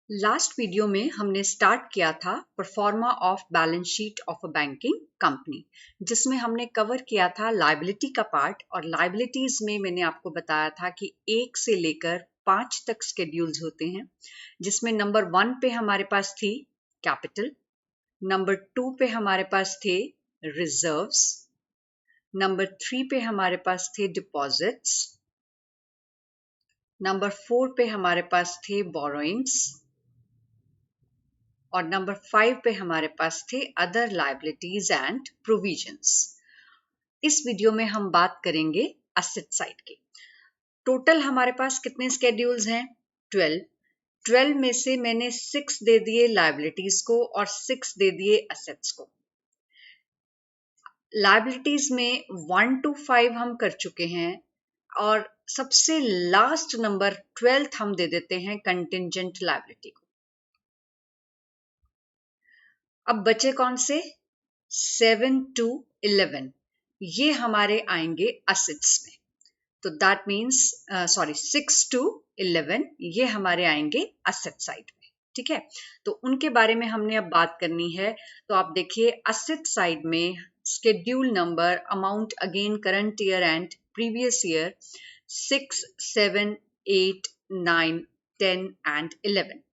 Last video में हमने start किया था pro forma of balance sheet of a banking company, जिसमें हमने कवर किया था लायबिलिटी का पार्ट। और लायबिलिटीज में मैंने आपको बताया था कि 1 से लेकर 5 तक स्केड्यूल्स होते हैं, जिसमें नंबर 1 पे हमारे पास थी कैपिटल, नंबर 2 पे हमारे पास थे रिजर्व्स, नंबर 3 पे हमारे पास थे डिपॉजिट्स, नंबर 4 पे हमारे पास थे बोरोइंग्स और नंबर 5 पे हमारे पास थे अदर लायबिलिटीज एंड प्रोविजंस। इस वीडियो में हम बात करेंगे एसेट साइड की। टोटल हमारे पास कितने स्केड्यूल्स हैं? 12 में से मैंने 6 दे दिए लायबिलिटीज को और 6 दे दिए एसेट्स को। लायबिलिटीज में 1 to 5 हम कर चुके हैं और सबसे लास्ट नंबर 12th हम दे देते हैं कंटिंजेंट लायबिलिटी को। अब बचे कौन से? 7 to 11 ये हमारे आएंगे एसेट्स में। तो दैट मीन्स 6 to 11 ये हमारे आएंगे एसेट साइड में। ठीक है, तो उनके बारे में हमने अब बात करनी है। तो आप देखिए एसेट साइड में schedule number, amount again current year and previous year 6, 7, 8, 9, 10 and 11।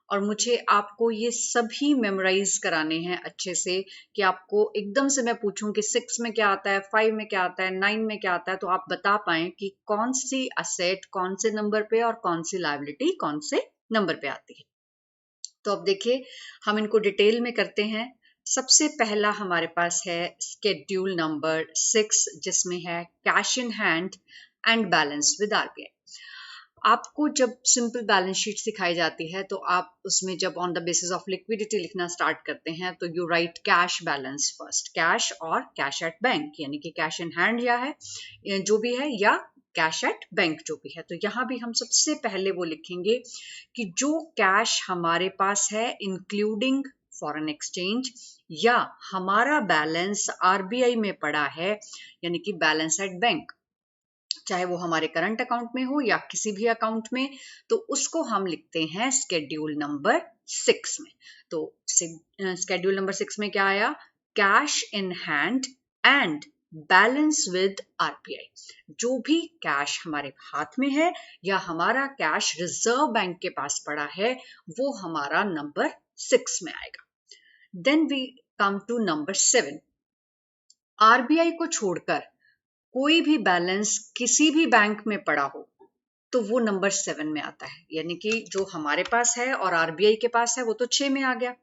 और मुझे आपको ये सभी मेमोराइज कराने हैं अच्छे से, कि आपको एकदम से मैं पूछूं कि 6 में क्या आता है, 5 में क्या आता है, 9 में क्या आता है, तो आप बता पाएं कि कौन सी असेट कौन से नंबर पे और कौन सी लायबिलिटी कौन से नंबर पे आती है। तो अब देखिए हम इनको डिटेल में करते हैं। सबसे पहला हमारे पास है स्केड्यूल नंबर 6, जिसमें है cash in hand and balance with RBI. आपको जब सिंपल बैलेंस शीट सिखाई जाती है तो आप उसमें जब on the basis of liquidity लिखना स्टार्ट करते हैं तो you right cash balance first, cash और कैश एट बैंक, यानी कि कैश इन हैंड या है जो भी है, या कैश एट बैंक जो भी है। तो यहाँ भी हम सबसे पहले वो लिखेंगे कि जो कैश हमारे पास है इंक्लूडिंग फॉरेन एक्सचेंज, या हमारा बैलेंस आरबीआई में पड़ा है, यानी कि बैलेंस एट बैंक, चाहे वो हमारे करंट अकाउंट में हो या किसी भी अकाउंट में, तो उसको हम लिखते हैं स्केड्यूल नंबर 6 में। तो स्केड्यूल नंबर 6 में क्या आया? Cash in hand and balance with RBI. जो भी कैश हमारे हाथ में है या हमारा कैश रिजर्व बैंक के पास पड़ा है, वो हमारा नंबर 6 में आएगा। Then we come to number 7। RBI को छोड़कर कोई भी बैलेंस किसी भी बैंक में पड़ा हो तो वो नंबर 7 में आता है, यानी कि जो हमारे पास है और आरबीआई के पास है वो तो 6 में आ गया।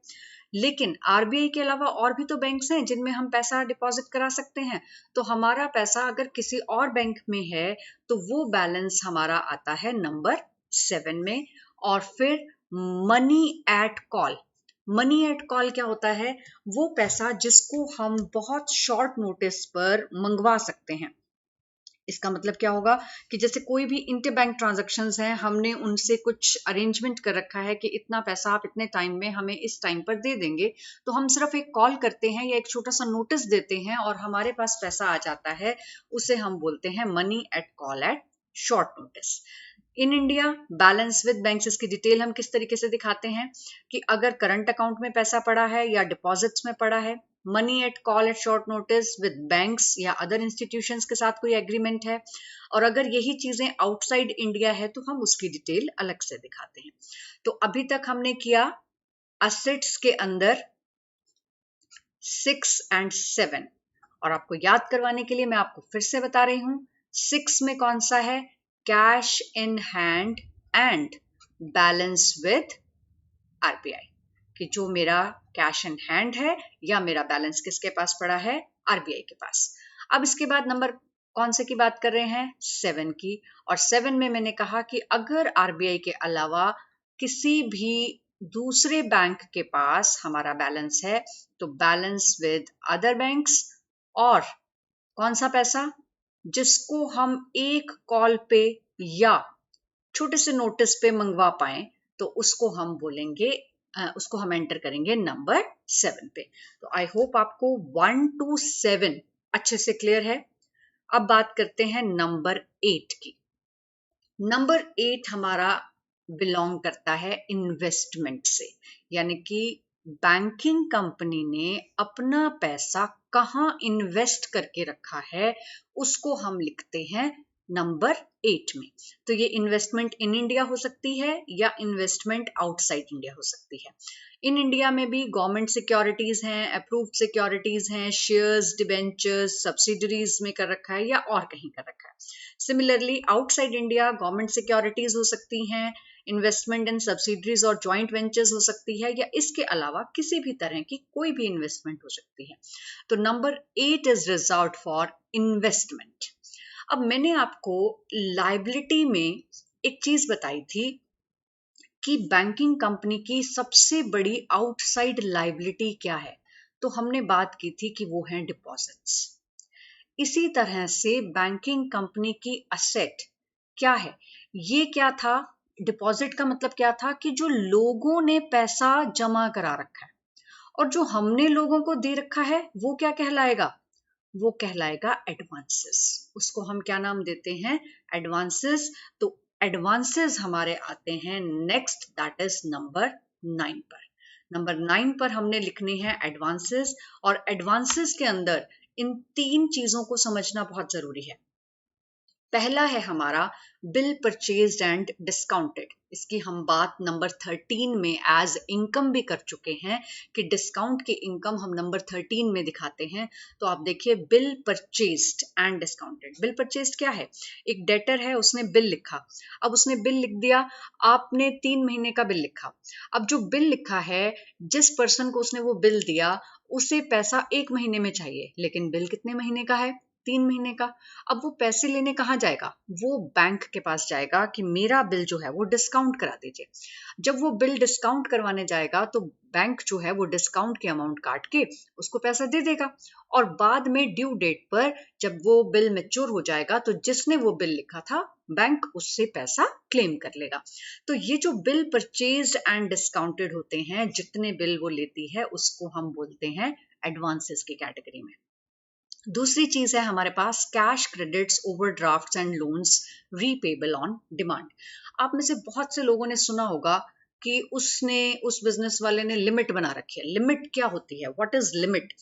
लेकिन आरबीआई के अलावा और भी तो बैंक्स हैं जिनमें हम पैसा डिपॉजिट करा सकते हैं। तो हमारा पैसा अगर किसी और बैंक में है तो वो बैलेंस हमारा आता है नंबर 7 में। और फिर money at call. Money at call क्या होता है? वो पैसा जिसको हम बहुत शॉर्ट नोटिस पर मंगवा सकते हैं। इसका मतलब क्या होगा कि जैसे कोई भी इंटर बैंक ट्रांजैक्शंस हैं, हमने उनसे कुछ अरेंजमेंट कर रखा है कि इतना पैसा आप इतने टाइम में हमें इस टाइम पर दे देंगे, तो हम सिर्फ एक कॉल करते हैं या एक छोटा सा नोटिस देते हैं और हमारे पास पैसा आ जाता है। उसे हम बोलते हैं money at call at short notice. In India balance with banks, इसकी डिटेल हम किस तरीके से दिखाते हैं कि अगर करंट अकाउंट में पैसा पड़ा है या डिपॉजिट्स में पड़ा है, money at call at short notice with banks या अदर इंस्टीट्यूशंस के साथ कोई एग्रीमेंट है, और अगर यही चीजें आउटसाइड इंडिया है तो हम उसकी डिटेल अलग से दिखाते हैं। तो अभी तक हमने किया असेट्स के अंदर 6 एंड 7, और आपको याद करवाने के लिए मैं आपको फिर से बता रही हूं 6 में कौन सा है? Cash in hand and balance with RBI, कि जो मेरा कैश इन हैंड है या मेरा बैलेंस किसके पास पड़ा है? आरबीआई के पास। अब इसके बाद नंबर कौन से की बात कर रहे हैं? 7 की। और 7 में मैंने कहा कि अगर आरबीआई के अलावा किसी भी दूसरे बैंक के पास हमारा बैलेंस है तो बैलेंस विद अदर बैंक्स, और कौन सा पैसा जिसको हम एक कॉल पे या छोटे से नोटिस पे मंगवा पाए, तो उसको हम बोलेंगे, उसको हम एंटर करेंगे नंबर 7 पे। तो आई होप आपको 1 to 7 अच्छे से क्लियर है। अब बात करते हैं नंबर 8 की। नंबर 8 हमारा बिलोंग करता है इन्वेस्टमेंट से, यानी कि बैंकिंग कंपनी ने अपना पैसा कहाँ इन्वेस्ट करके रखा है उसको हम लिखते हैं नंबर 8 में। तो ये इन्वेस्टमेंट इन इंडिया हो सकती है या इन्वेस्टमेंट आउटसाइड इंडिया हो सकती है। इन इंडिया में भी गवर्नमेंट सिक्योरिटीज हैं, अप्रूव्ड सिक्योरिटीज हैं, शेयर्स, डिबेंचर्स, सब्सिडरीज में कर रखा है या और कहीं कर रखा है। Similarly outside India government securities हो सकती हैं, इन्वेस्टमेंट इन सब्सिडरीज और जॉइंट वेंचर्स हो सकती है, या इसके अलावा किसी भी तरह की कोई भी इन्वेस्टमेंट हो सकती है। तो number 8 is reserved for investment. अब मैंने आपको लायबिलिटी में एक चीज बताई थी कि बैंकिंग कंपनी की सबसे बड़ी आउटसाइड लायबिलिटी क्या है, तो हमने बात की थी कि वो हैं डिपॉजिट्स। इसी तरह से बैंकिंग कंपनी की असेट क्या है, ये क्या था, डिपॉजिट का मतलब क्या था कि जो लोगों ने पैसा जमा करा रखा है, और जो हमने लोगों को दे रखा है वो क्या कहलाएगा, वो कहलाएगा एडवांसेस। उसको हम क्या नाम देते हैं, एडवांसेस। तो एडवांसेस हमारे आते हैं नेक्स्ट, दैट इज नंबर 9 पर। नंबर 9 पर हमने लिखने हैं एडवांसेस, और एडवांसेस के अंदर इन 3 चीजों को समझना बहुत जरूरी है। पहला है हमारा बिल परचेज्ड एंड डिस्काउंटेड। इसकी हम बात नंबर 13 में एज इनकम भी कर चुके हैं कि डिस्काउंट की इनकम हम नंबर 13 में दिखाते हैं। तो आप देखिए bill purchased and discounted. Bill purchased क्या है, एक डेटर है, उसने बिल लिखा, अब उसने बिल लिख दिया, आपने 3 महीने का बिल लिखा। अब जो बिल लिखा है, जिस पर्सन को उसने वो बिल दिया उसे पैसा 1 महीने में चाहिए, लेकिन बिल कितने महीने का है, 3 महीने का। अब वो पैसे लेने कहाँ जाएगा, वो बैंक के पास जाएगा कि मेरा बिल जो है वो डिस्काउंट करा दीजिए। जब वो बिल डिस्काउंट करवाने जाएगा तो बैंक जो है वो डिस्काउंट की अमाउंट काट के उसको पैसा दे देगा, और बाद में ड्यू डेट पर जब वो बिल मैच्योर हो जाएगा तो जिसने वो बिल लिखा था बैंक उससे पैसा क्लेम कर लेगा। तो ये जो बिल परचेज्ड एंड डिस्काउंटेड होते हैं, जितने बिल वो लेती है उसको हम बोलते हैं एडवांसेस की कैटेगरी में। दूसरी चीज है हमारे पास cash credits, overdrafts and loans repayable on demand. आप में से बहुत से लोगों ने सुना होगा कि उस बिजनेस वाले ने लिमिट बना रखी है। लिमिट क्या होती है, व्हाट इज लिमिट।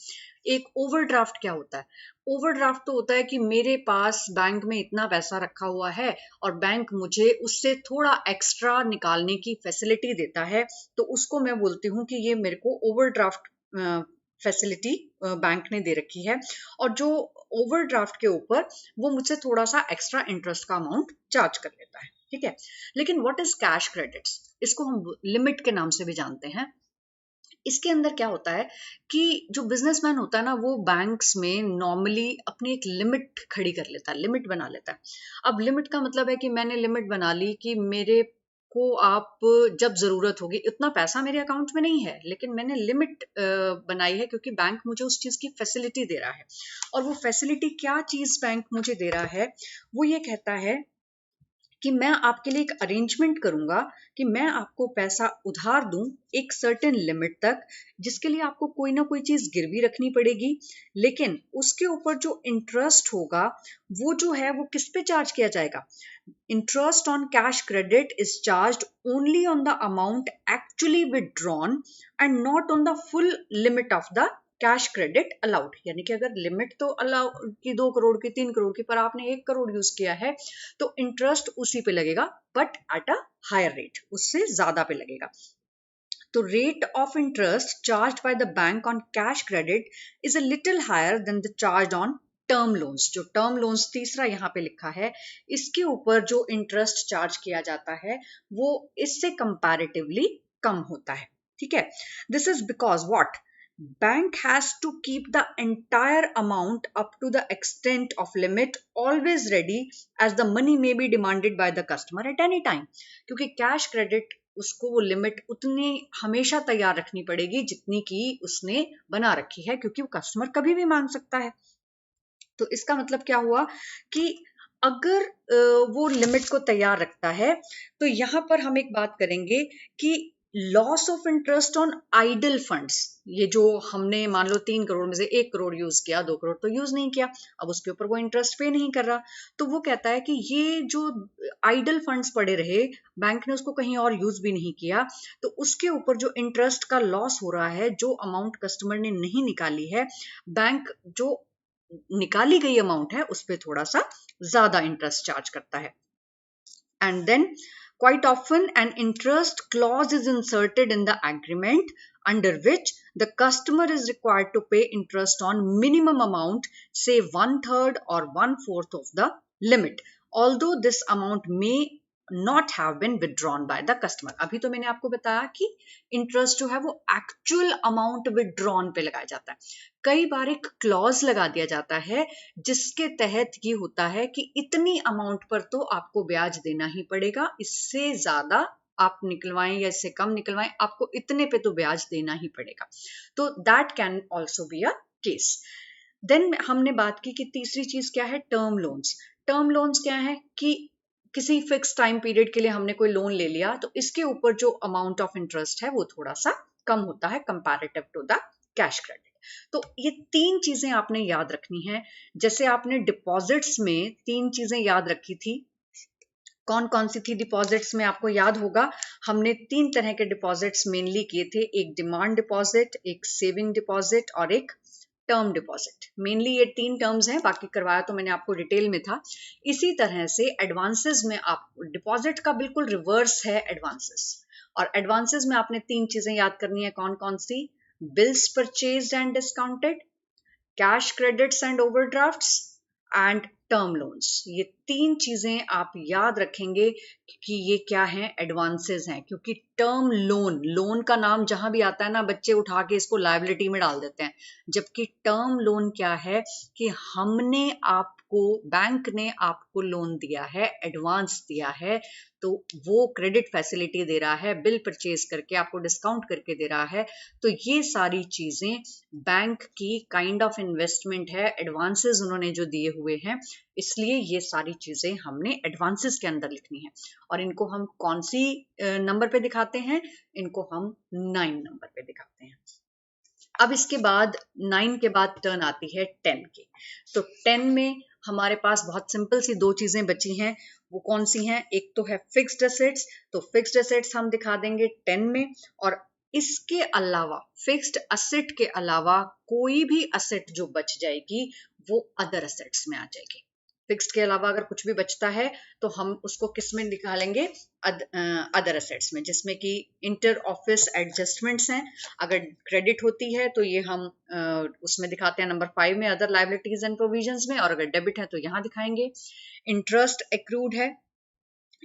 एक ओवरड्राफ्ट क्या होता है, ओवरड्राफ्ट तो होता है कि मेरे पास बैंक में इतना पैसा रखा हुआ है और बैंक मुझे उससे थोड़ा एक्स्ट्रा निकालने की फैसिलिटी देता है, तो उसको मैं बोलती हूँ कि ये मेरे को ओवरड्राफ्ट फैसिलिटी बैंक ने दे रखी है। और जो ओवरड्राफ्ट के ऊपर वो मुझसे थोड़ा सा एक्स्ट्रा इंटरेस्ट का अमाउंट चार्ज कर लेता है, ठीक है। लेकिन व्हाट इज कैश क्रेडिट्स, इसको हम लिमिट के नाम से भी जानते हैं। इसके अंदर क्या होता है कि जो बिजनेसमैन होता है ना, वो बैंक्स में नॉर्मली अपनी एक लिमिट खड़ी कर लेता है, लिमिट बना लेता है। अब लिमिट का मतलब है कि मैंने लिमिट बना ली कि मेरे को आप जब जरूरत होगी, इतना पैसा मेरे अकाउंट में नहीं है लेकिन मैंने लिमिट बनाई है क्योंकि बैंक मुझे उस चीज की फैसिलिटी दे रहा है। और वो फैसिलिटी क्या चीज बैंक मुझे दे रहा है, वो ये कहता है कि मैं आपके लिए एक अरेंजमेंट करूंगा कि मैं आपको पैसा उधार दूं एक सर्टेन लिमिट तक, जिसके लिए आपको कोई ना कोई चीज गिरवी रखनी पड़ेगी, लेकिन उसके ऊपर जो इंटरेस्ट होगा वो जो है वो किस पे चार्ज किया जाएगा। Interest on cash credit is charged only on the amount actually withdrawn and not on the full limit of the cash credit allowed. यानी कि अगर लिमिट तो अलाउ की 2 करोड़ की, 3 करोड़ की, पर आपने 1 करोड़ यूज किया है तो इंटरेस्ट उसी पे लगेगा, but at a higher rate, उससे ज्यादा पे लगेगा। तो rate of interest charged by the bank on cash credit is a little higher than the charge on term loans. जो टर्म लोन्स तीसरा यहाँ पे लिखा है, इसके ऊपर जो इंटरेस्ट चार्ज किया जाता है वो इससे कंपैरेटिवली कम होता है, ठीक है। This is because what, bank has to keep the entire amount up to the extent of limit always ready as the money may be demanded by the customer at any time। क्योंकि cash credit उसको वो limit उतनी हमेशा तैयार रखनी पड़ेगी जितनी की उसने बना रखी है, क्योंकि वो कस्टमर कभी भी मांग सकता है। तो इसका मतलब क्या हुआ कि अगर वो लिमिट को तैयार रखता है, तो यहां पर हम एक बात करेंगे कि loss of interest on idle funds, ये जो हमने मान लो 3 करोड़ में से 1 करोड़ यूज किया, 2 करोड़ तो यूज नहीं किया, अब उसके ऊपर वो इंटरेस्ट पे नहीं कर रहा, तो वो कहता है कि ये जो आइडल फंड्स पड़े रहे, बैंक ने उसको कहीं और यूज भी नहीं किया, तो उसके ऊपर जो इंटरेस्ट का लॉस हो रहा है, जो अमाउंट कस्टमर ने नहीं निकाली है, बैंक जो निकाली गई अमाउंट है उस पर थोड़ा सा ज्यादा इंटरेस्ट चार्ज करता है. And then quite often an interest clause is inserted in the agreement under which the customer is required to pay interest on minimum amount, say 1/3 or 1/4 of the limit, although this amount may not have been withdrawn by the customer. अभी तो मैंने आपको बताया कि interest जो है वो actual amount withdrawn पे लगाया जाता है. कई बार एक क्लॉज लगा दिया जाता है जिसके तहत ये होता है कि इतनी अमाउंट पर तो आपको ब्याज देना ही पड़ेगा, इससे ज्यादा आप निकलवाएं या इससे कम निकलवाएं, आपको इतने पे तो ब्याज देना ही पड़ेगा. तो that can also be a case. Then हमने बात की कि तीसरी चीज क्या है, टर्म लोन्स. टर्म लोन्स क्या है कि किसी फिक्स टाइम पीरियड के लिए हमने कोई लोन ले लिया, तो इसके ऊपर जो अमाउंट ऑफ इंटरेस्ट है वो थोड़ा सा कम होता है comparative to the cash credit. तो ये 3 चीजें आपने याद रखनी है. जैसे आपने डिपॉजिट्स में 3 चीजें याद रखी थी, कौन कौन सी थी डिपॉजिट्स में आपको याद होगा, हमने 3 तरह के डिपॉजिट्स मेनली किए थे, एक डिमांड डिपॉजिट, एक सेविंग डिपॉजिट और एक टर्म डिपॉजिट. मेनली ये 3 टर्म्स हैं, बाकी करवाया तो मैंने आपको डिटेल में था. इसी तरह से एडवांसेस में आप डिपॉजिट का बिल्कुल रिवर्स है एडवांसेस, और एडवांसेस में आपने 3 चीजें याद करनी है. कौन कौन सी, bills purchased and discounted, cash credits and overdrafts and term loans. ये 3 चीजें आप याद रखेंगे कि ये क्या है, एडवांसेस हैं. क्योंकि टर्म लोन, लोन का नाम जहां भी आता है ना, बच्चे उठा के इसको लायबिलिटी में डाल देते हैं, जबकि टर्म लोन क्या है कि हमने आपको, बैंक ने आपको लोन दिया है, एडवांस दिया है, तो वो क्रेडिट फैसिलिटी दे रहा है, बिल परचेज करके आपको डिस्काउंट करके दे रहा है. तो ये सारी चीजें बैंक की काइंड ऑफ इन्वेस्टमेंट है, एडवांसेस उन्होंने जो दिए हुए हैं, इसलिए ये सारी चीजें हमने एडवांसेस के अंदर लिखनी है. और इनको हम कौन सी नंबर पे दिखाते हैं, इनको हम 9 नंबर पे दिखाते हैं. अब इसके बाद 9 के बाद टर्न आती है 10 की. तो 10 में हमारे पास बहुत सिंपल सी 2 चीजें बची हैं. वो कौन सी हैं, एक तो है फिक्स्ड एसेट्स. तो फिक्स्ड एसेट्स हम दिखा देंगे 10 में, और इसके अलावा फिक्स्ड एसेट के अलावा कोई भी एसेट जो बच जाएगी वो अदर एसेट्स में आ जाएगी. फिक्स्ड के अलावा अगर कुछ भी बचता है तो हम उसको किस में निकालेंगे, अदर एसेट्स में, जिसमें कि इंटर ऑफिस एडजस्टमेंट्स हैं. अगर क्रेडिट होती है तो ये हम उसमें दिखाते हैं नंबर 5 में, अदर लायबिलिटीज एंड प्रोविजंस में, और अगर डेबिट है तो यहाँ दिखाएंगे. इंटरेस्ट एक्रूड है,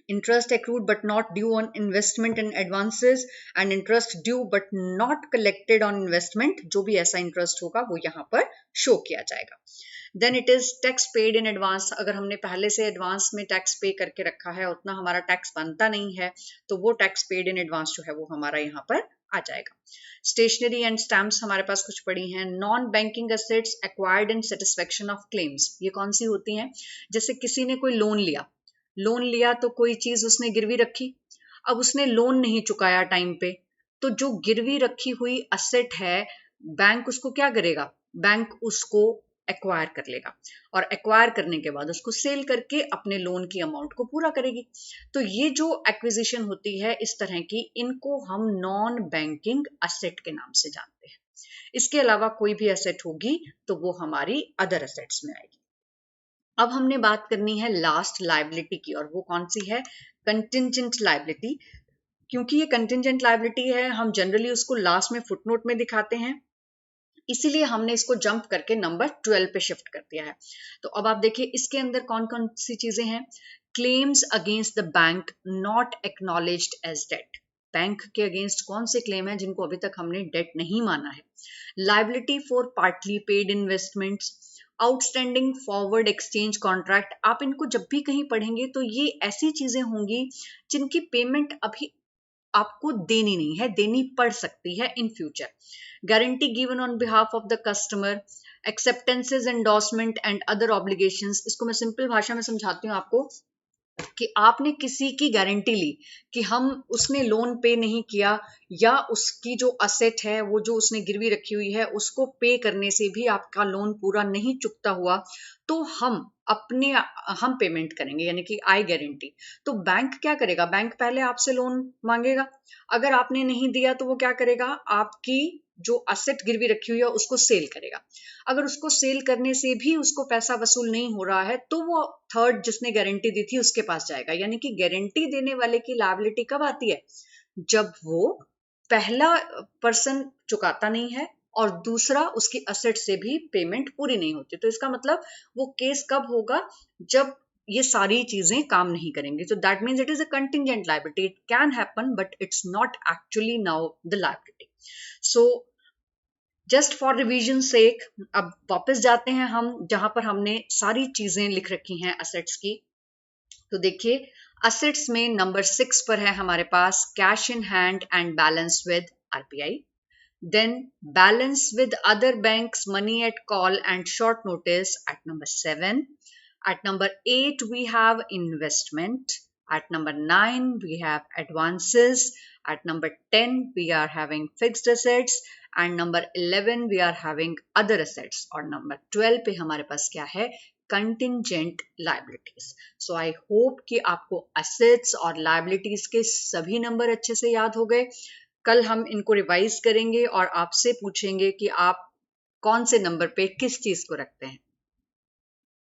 interest accrued but not due on investment and advances, and interest due but not collected on investment, जो भी ऐसा इंटरेस्ट होगा वो यहाँ पर शो किया जाएगा. Then it is tax paid in advance. अगर हमने पहले से एडवांस में टैक्स पे करके रखा है, उतना हमारा टैक्स बनता नहीं है, तो वो टैक्स पेड इन एडवांस जो है वो हमारा यहाँ पर आ जाएगा. स्टेशनरी एंड स्टैम्प्स हमारे पास कुछ पड़ी हैं. Non banking assets acquired in satisfaction of claims. ये कौन सी होती हैं, जैसे किसी ने कोई लोन लिया तो कोई चीज उसने गिरवी रखी, अब उसने लोन नहीं चुकाया टाइम पे, तो जो गिरवी रखी हुई असेट है, बैंक उसको क्या करेगा, बैंक उसको एक्वायर कर लेगा, और एक्वायर करने के बाद उसको सेल करके अपने लोन की अमाउंट को पूरा करेगी. तो ये जो एक्विजिशन होती है इस तरह की, इनको हम नॉन बैंकिंग असेट के नाम से जानते हैं. इसके अलावा कोई भी असेट होगी तो वो हमारी अदर असेट्स में आएगी. अब हमने बात करनी है लास्ट लायबिलिटी की, और वो कौन सी है, कंटिंजेंट लायबिलिटी. क्योंकि ये कंटिंजेंट लायबिलिटी है, हम जनरली उसको लास्ट में फुटनोट में दिखाते हैं, इसीलिए हमने इसको जंप करके नंबर 12 पे शिफ्ट कर दिया है. तो अब आप देखिए इसके अंदर कौन कौन सी चीजें हैं. Claims against the bank not acknowledged as debt. Bank के अगेंस्ट कौन से क्लेम है जिनको अभी तक हमने डेट नहीं माना है. Liability for partly paid investments, outstanding forward exchange contract. आप इनको जब भी कहीं पढ़ेंगे तो ये ऐसी चीजें होंगी जिनकी पेमेंट अभी आपको देनी नहीं है, देनी पड़ सकती है in future. Guarantee given on behalf of the customer, acceptances, endorsement and other obligations. इसको मैं सिंपल भाषा में समझाती हूँ आपको. कि आपने किसी की गारंटी ली कि हम उसने लोन पे नहीं किया या उसकी जो असेट है वो जो उसने गिरवी रखी हुई है उसको पे करने से भी आपका लोन पूरा नहीं चुकता हुआ, तो हम पेमेंट करेंगे, यानी कि आई गारंटी। तो बैंक क्या करेगा, बैंक पहले आपसे लोन मांगेगा, अगर आपने नहीं दिया तो वो क्या करेगा, आपकी जो असेट गिरवी रखी हुई है उसको सेल करेगा। अगर उसको सेल करने से भी उसको पैसा वसूल नहीं हो रहा है तो वो थर्ड जिसने गारंटी दी थी उसके पास जाएगा। यानी कि गारंटी देने वाले की लायबिलिटी कब आती है, जब वो पहला पर्सन चुकाता नहीं है और दूसरा उसकी असेट से भी पेमेंट पूरी नहीं होती। तो इसका मतलब वो केस कब होगा, जब ये सारी चीजें काम नहीं करेंगी। तो that means it is a contingent liability, it can happen but it's not actually now the liability. So just for revision sake, अब वापस जाते हैं हम जहां पर हमने सारी चीजें लिख रखी हैं असेट्स की। तो देखिए, असेट्स में नंबर 6 पर है हमारे पास cash in hand and balance with RBI. Then balance with other banks money at call and short notice at number 7. At number 8, we have investment. At number 9, we have advances. At number 10, we are having fixed assets. And number 11, we are having other assets. और number 12 पे हमारे पास क्या है, contingent liabilities. So I hope कि आपको assets और liabilities के सभी नंबर अच्छे से याद हो गए। कल हम इनको रिवाइज करेंगे और आपसे पूछेंगे कि आप कौन से नंबर पे किस चीज को रखते हैं।